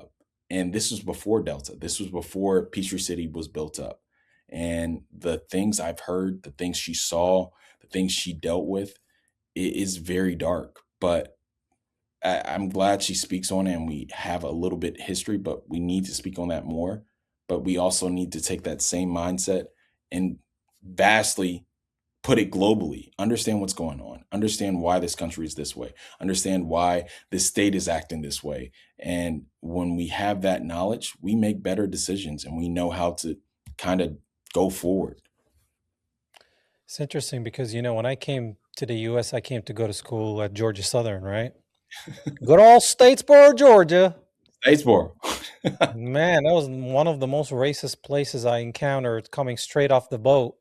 and this was before Delta. This was before Peachtree City was built up. And the things I've heard, the things she saw, the things she dealt with, it is very dark. But I'm glad she speaks on it, and we have a little bit history, but we need to speak on that more. But we also need to take that same mindset and vastly put it globally. Understand what's going on. Understand why this country is this way. Understand why this state is acting this way. And when we have that knowledge, we make better decisions, and we know how to kind of go forward. It's interesting because, when I came to the US, I came to go to school at Georgia Southern, right? Good old Statesboro, Georgia. Statesboro. Man, that was one of the most racist places I encountered coming straight off the boat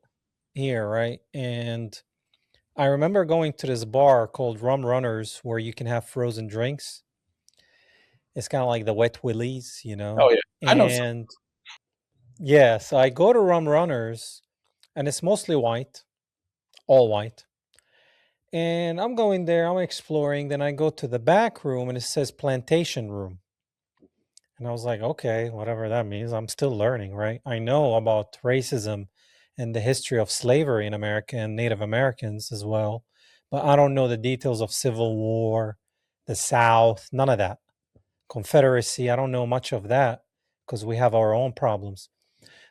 here, right? And I remember going to this bar called Rum Runners where you can have frozen drinks. It's kind of like the Wet Willies, you Oh know? yeah, I know some. And yeah, so I go to Rum Runners and it's mostly white, all white. And I'm going there, I'm exploring. Then I go to the back room and it says plantation room. And I was like, okay, whatever that means. I'm still learning, right? I know about racism and the history of slavery in America and Native Americans as well, but I don't know the details of Civil War, the South, none of that. Confederacy, I don't know much of that because we have our own problems.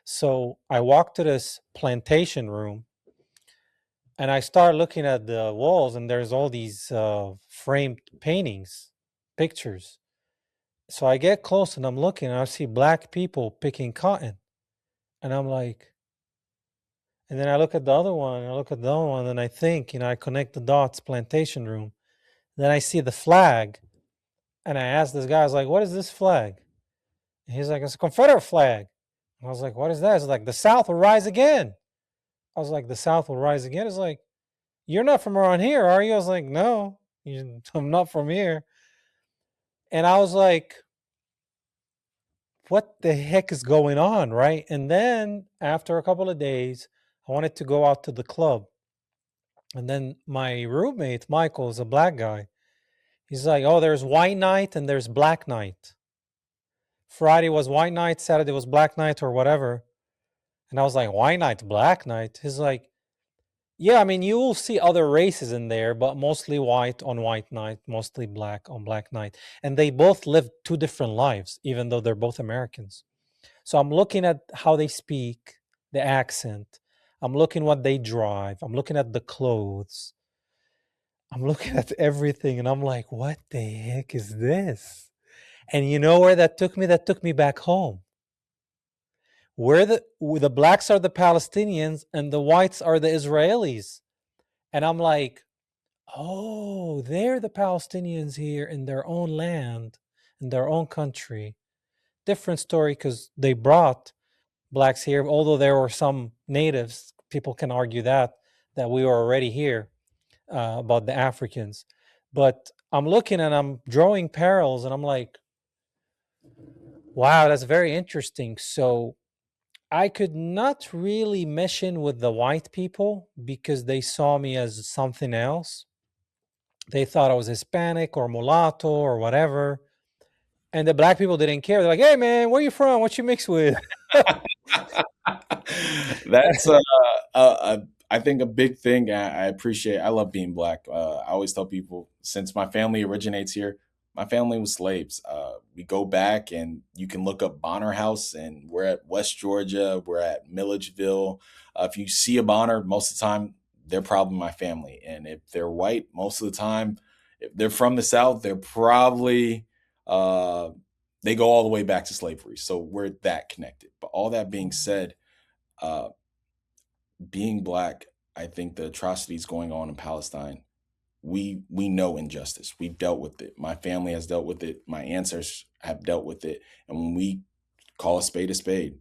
So I walked to this plantation room and I start looking at the walls, and there's all these framed paintings, pictures. So I get close and I'm looking and I see black people picking cotton. And I'm like, and then I look at the other one, and I look at the other one, and I think, I connect the dots, plantation room. Then I see the flag, and I ask this guy, I was like, what is this flag? And he's like, it's a Confederate flag. And I was like, what is that? It's like, the South will rise again. I was like, the South will rise again? It's like, you're not from around here, are you? I was like, no, I'm not from here. And I was like, what the heck is going on, right? And then after a couple of days, I wanted to go out to the club. And then my roommate, Michael, is a black guy. He's like, oh, there's white night and there's black night. Friday was white night, Saturday was black night or whatever. And I was like, white night, black night? He's like, yeah, I mean, you will see other races in there, but mostly white on white night, mostly black on black night. And they both live two different lives, even though they're both Americans. So I'm looking at how they speak, the accent. I'm looking what they drive. I'm looking at the clothes. I'm looking at everything and I'm like, what the heck is this? And you know where that took me? That took me back home. Where the blacks are the Palestinians and the whites are the Israelis. And I'm like, oh, they're the Palestinians here in their own land, in their own country. Different story because they brought blacks here, although there were some natives. People can argue that we were already here about the Africans. But I'm looking and I'm drawing parallels and I'm like, wow, that's very interesting. So I could not really mesh in with the white people because they saw me as something else. They thought I was Hispanic or mulatto or whatever. And the black people didn't care. They're like, hey, man, where you from? What you mix with? That's I think a big thing. I appreciate. I love being black. I always tell people since my family originates here, my family was slaves. We go back, and you can look up Bonner House, and we're at West Georgia. We're at Milledgeville. If you see a Bonner, most of the time they're probably my family, and if they're white, most of the time, if they're from the South, they're probably uh, they go all the way back to slavery. So we're that connected. But all that being said, uh, being black, I think the atrocities going on in Palestine, we know injustice. We've dealt with it. My family has dealt with it. My ancestors have dealt with it. And when we call a spade,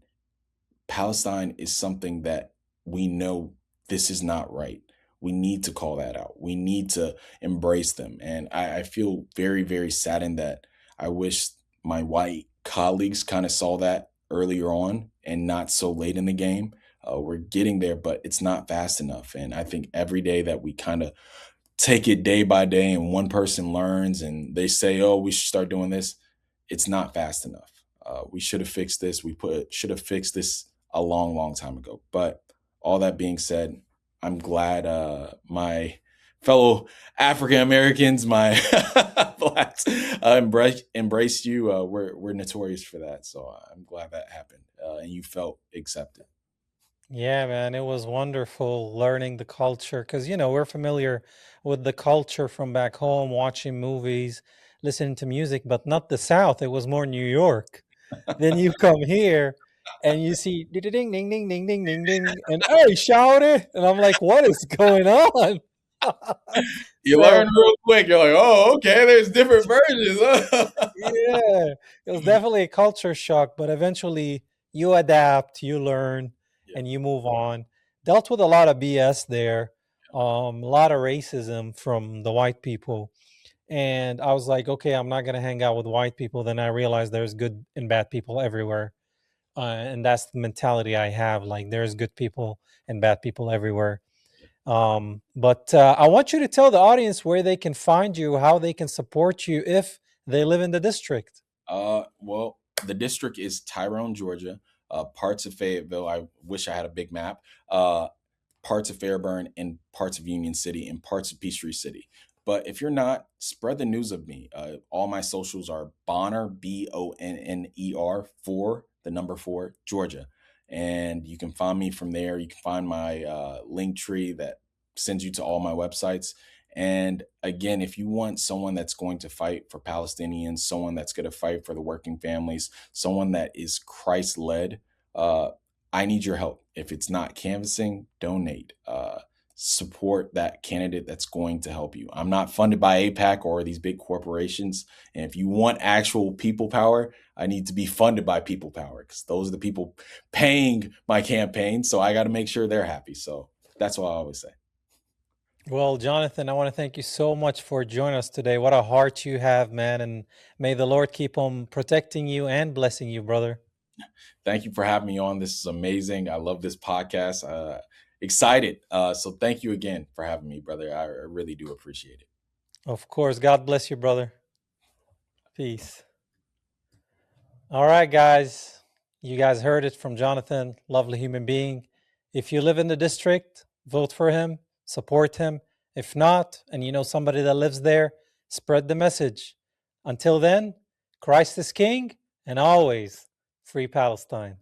Palestine is something that we know this is not right. We need to call that out. We need to embrace them. And I feel very, very saddened that I wish my white colleagues kind of saw that earlier on and not so late in the game. We're getting there, but it's not fast enough. And I think every day that we kind of take it day by day and one person learns and they say, oh, we should start doing this, it's not fast enough. We should have fixed this. Should have fixed this a long, long time ago. But all that being said, I'm glad my fellow African Americans, my blacks, embraced you. We're notorious for that, so I'm glad that happened and you felt accepted. Yeah, man, it was wonderful learning the culture because, we're familiar with the culture from back home, watching movies, listening to music, but not the South. It was more New York. Then you come here and you see ding, ding, ding, ding, ding, ding, ding, ding, and hey, shout it. And I'm like, what is going on? You learn So real quick. You're like, oh, okay, there's different versions. yeah, it was definitely a culture shock, but eventually you adapt, you learn, Yeah, and you move on. Dealt with a lot of BS there, a lot of racism from the white people. And I was like, okay, I'm not going to hang out with white people. Then I realized there's good and bad people everywhere. And that's the mentality I have. Like, there's good people and bad people everywhere. But I want you to tell the audience where they can find you, how they can support you if they live in the district. well, the district is Tyrone, Georgia. Parts of Fayetteville. I wish I had a big map. Parts of Fairburn and parts of Union City and parts of Peachtree City. But if you're not, spread the news of me. All my socials are Bonner, Bonner, for the number 4, Georgia. And you can find me from there. You can find my link tree that sends you to all my websites. And again, if you want someone that's going to fight for Palestinians, someone that's going to fight for the working families, someone that is Christ led, uh, I need your help. If it's not canvassing, donate. Support that candidate that's going to help you. I'm not funded by APAC or these big corporations. And if you want actual people power, I need to be funded by people power because those are the people paying my campaign. So I got to make sure they're happy. So that's what I always say. Well, Jonathan, I want to thank you so much for joining us today. What a heart you have, man. And may the Lord keep on protecting you and blessing you, brother. Thank you for having me on. This is amazing. I love this podcast. Excited. So thank you again for having me, brother. I really do appreciate it. Of course. God bless you, brother. Peace. All right, guys. You guys heard it from Jonathan, lovely human being. If you live in the district, vote for him, support him. If not, and you know somebody that lives there, spread the message. Until then, Christ is King and always free Palestine.